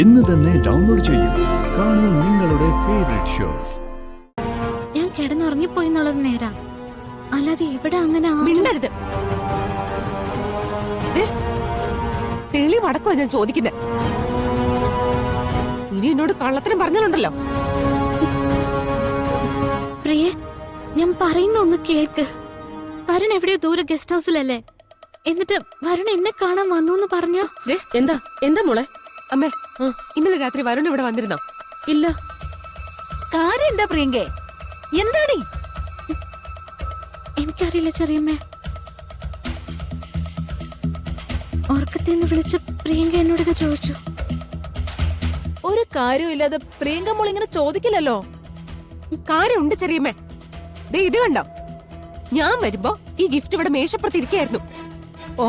ഇന്ന് തന്നെ ഡൗൺലോഡ് ചെയ്യൂ. കാണൂ നിങ്ങളുടെ ഫേവറേറ്റ് ഷോസ്. ഞാൻ കിടന്നുറങ്ങിപ്പോയി എന്നുള്ളത് നേരാ, അല്ലാതെ ഇവിടെ അങ്ങനെ മിണ്ടരുത്. തെളിവടക്കോ ഞാൻ ചോദിക്കുന്നത്. ഇനി എന്നോട് കള്ളത്തിനും പറഞ്ഞാലുണ്ടല്ലോ. പ്രിയേ, ഞാൻ പറയുന്ന ഒന്ന് കേൾക്ക്. വരുൺ എവിടെയോ ദൂരെ ഗസ്റ്റ് ഹൗസിലല്ലേ? എന്നിട്ട് വരുൺ എന്നെ കാണാൻ വന്നു എന്ന് പറഞ്ഞോ? എന്താ എന്താ മോളെ? അമ്മേ, ഇന്നലെ രാത്രി വരുൺ ഇവിടെ വന്നിരുന്നോ? ഇല്ല. കാര്യം എന്താ പ്രിയങ്കേ? എന്താടി? എനിക്കറിയില്ല ചെറിയമ്മേ. ഓർക്കത്തിന്ന് വിളിച്ച പ്രിയങ്ക എന്നോട് ഇത് ചോദിച്ചു. ഒരു കാര്യമില്ലാതെ പ്രിയങ്ക മോൾ ഇങ്ങനെ ചോദിക്കില്ലല്ലോ. കാര്യമുണ്ട് ചെറിയമ്മേ. ദേ ഇത് കണ്ടോ? ഞാൻ വരുമ്പോ ഈ ഗിഫ്റ്റ് ഇവിടെ മേശപ്പുറത്തിരിക്കായിരുന്നു. ഓ,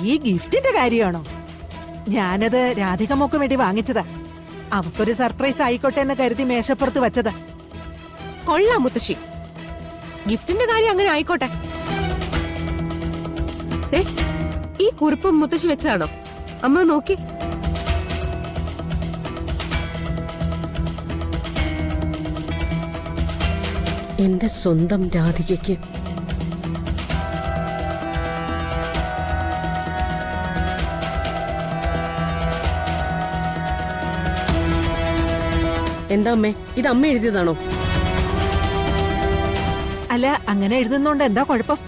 ഈ ഗിഫ്റ്റിന്റെ കാര്യമാണോ? ഞാനത് രാധികമ്മക്ക് വേണ്ടി വാങ്ങിച്ചതാ. അവക്കൊരു സർപ്രൈസ് ആയിക്കോട്ടെ എന്ന് കരുതി മേശപ്പുറത്ത് വെച്ചതാ. കൊള്ളാം മുത്തശ്ശി, ഗിഫ്റ്റിന്റെ കാര്യം അങ്ങനെ ആയിക്കോട്ടെ. ഈ കുറിപ്പ് മുത്തശ്ശി വെച്ചതാണോ? അമ്മ നോക്കി. എന്റെ സ്വന്തം രാധികയ്ക്ക് എന്താ അമ്മേ, ഇത് അമ്മ എഴുതിയതാണോ? അല്ല, അങ്ങനെ എഴുതുന്നോണ്ട് എന്താ കുഴപ്പം?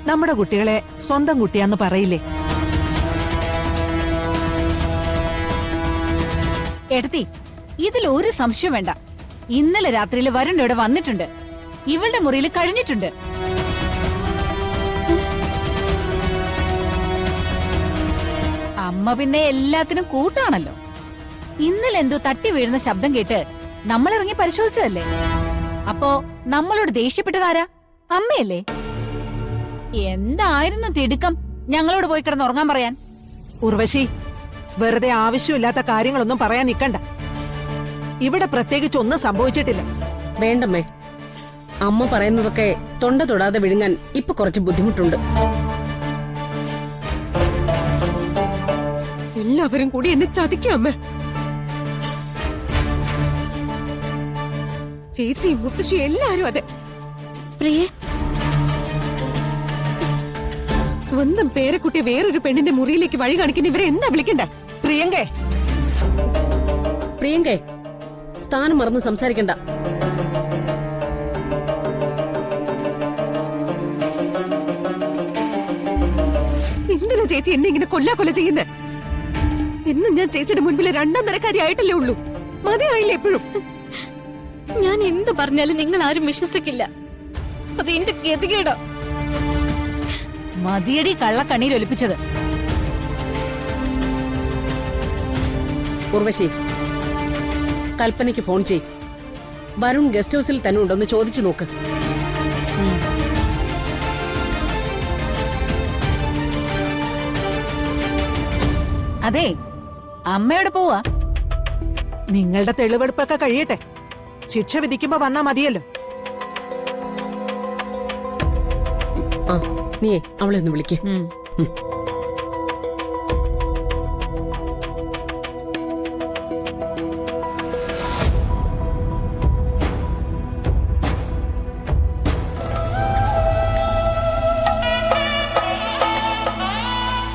നമ്മുടെ കുട്ടികളെ സ്വന്തം കുട്ടിയാന്ന് പറയില്ലേ? എടത്തി, ഇതിൽ ഒരു സംശയം വേണ്ട. ഇന്നലെ രാത്രിയിൽ വരുൺ ഇവിടെ വന്നിട്ടുണ്ട്. ഇവളുടെ മുറിയിൽ കഴിഞ്ഞിട്ടുണ്ട്. അമ്മ പിന്നെ എല്ലാത്തിനും കൂട്ടാണല്ലോ. ഇന്നലെ എന്തോ തട്ടി വീഴുന്ന ശബ്ദം കേട്ട് നമ്മൾ ഇറങ്ങി പരിശോധിച്ചതല്ലേ? അപ്പോ നമ്മളോട് ദേഷ്യപ്പെട്ടതാരാ? അമ്മയല്ലേ? എന്തായിരുന്നു തിടുക്കം ഞങ്ങളോട് പോയി കിടന്ന് ഉറങ്ങാൻ പറയാൻ? ഉർവശി, വെറുതെ ആവശ്യമില്ലാത്ത കാര്യങ്ങളൊന്നും പറയാൻ നിക്കണ്ട. ഇവിടെ പ്രത്യേകിച്ച് ഒന്നും സംഭവിച്ചിട്ടില്ല. വേണ്ടമ്മേ, അമ്മ പറയുന്നതൊക്കെ തൊണ്ട തൊടാതെ വിഴുങ്ങാൻ ഇപ്പൊ കുറച്ച് ബുദ്ധിമുട്ടുണ്ട്. എല്ലാവരും കൂടി എന്നെ ചതിക്കും അമ്മ. ചേച്ചി, മുത്തശ്ശി, എല്ലാരും അതെ. പ്രിയേ, സ്വന്തം പേരക്കുട്ടി വേറൊരു പെണ്ണിന്റെ മുറിയിലേക്ക് വഴി കാണിക്കുന്ന ഇവരെ എന്താ വിളിക്കണ്ടേ? പ്രിയങ്കേ, പ്രിയങ്കേ, സ്ഥാനം മറന്ന് സംസാരിക്കണ്ട. എന്തിനാ ചേച്ചി എന്നെ ഇങ്ങനെ കൊല്ല ചെയ്യുന്നേ? എന്നും ഞാൻ ചേച്ചിയുടെ മുൻപിൽ രണ്ടാം തരക്കാരി ആയിട്ടല്ലേ ഉള്ളൂ. മതിയായില്ലേ എപ്പോഴും? ഞാൻ എന്ത് പറഞ്ഞാലും നിങ്ങൾ ആരും വിശ്വസിക്കില്ല. അത് എന്റെ ഗതികേടാ. മതിയടി കള്ളക്കണ്ണീർ ഒലിപ്പിച്ചത്. ഉർവശി, കൽപ്പനയ്ക്ക് ഫോൺ ചെയ്. വരുൺ ഗസ്റ്റ് ഹൗസിൽ തന്നെ ഉണ്ടോന്ന് ചോദിച്ചു നോക്ക്. അതെ, അമ്മയോടെ പോവാ. നിങ്ങളുടെ തെളിവെടുപ്പൊക്കെ കഴിയട്ടെ. ശിക്ഷ വിധിക്കുമ്പോ വന്നാ മതിയല്ലോ. നീ അവളെ ഒന്ന് വിളിക്കേ.